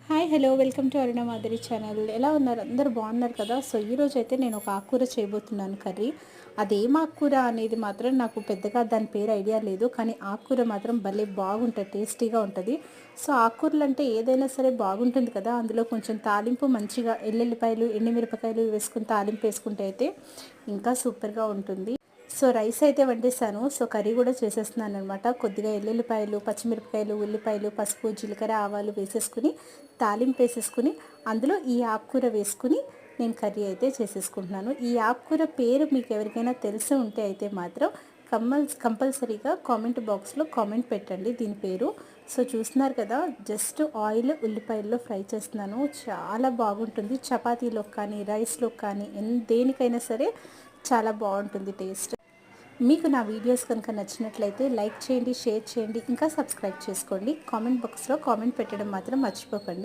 Hi hello welcome to అరుణ మాదిరి channel. ఎలా ఉన్నారు? అందరూ బాగున్నారు కదా. సో ఈరోజు అయితే నేను ఒక ఆకుకూర చేయబోతున్నాను కర్రీ. అదేం ఆకుకూర అనేది మాత్రం నాకు పెద్దగా దాని పేరు ఐడియా లేదు, కానీ ఆకుకూర మాత్రం భలే బాగుంటుంది, టేస్టీగా ఉంటుంది. సో ఆకుకూరలు అంటే ఏదైనా సరే బాగుంటుంది కదా. అందులో కొంచెం తాలింపు మంచిగా ఎల్లుల్లిపాయలు ఎండుమిరపకాయలు వేసుకుని తాలింపు వేసుకుంటే అయితే ఇంకా సూపర్గా ఉంటుంది. సో రైస్ అయితే వండేసాను. సో కర్రీ కూడా చేసేస్తున్నాను అనమాట. కొద్దిగా ఎల్లుల్లిపాయలు, పచ్చిమిరపకాయలు, ఉల్లిపాయలు, పసుపు, జీలకర్ర, ఆవాలు వేసేసుకుని తాలింపు వేసేసుకుని అందులో ఈ ఆకుకూర వేసుకుని నేను కర్రీ అయితే చేసేసుకుంటున్నాను. ఈ ఆకుకూర పేరు మీకు ఎవరికైనా తెలిసి ఉంటే అయితే మాత్రం కంపల్సరీగా కామెంట్ బాక్స్లో కామెంట్ పెట్టండి దీని పేరు. సో చూస్తున్నారు కదా, జస్ట్ ఆయిల్ ఉల్లిపాయల్లో ఫ్రై చేస్తున్నాను. చాలా బాగుంటుంది. చపాతీలో కానీ రైస్లో కానీ దేనికైనా సరే చాలా బాగుంటుంది టేస్ట్. మీకు నా వీడియోస్ కనుక నచ్చినట్లయితే లైక్ చేయండి, షేర్ చేయండి, ఇంకా సబ్స్క్రైబ్ చేసుకోండి. కామెంట్ బాక్స్లో కామెంట్ పెట్టడం మాత్రం మర్చిపోకండి.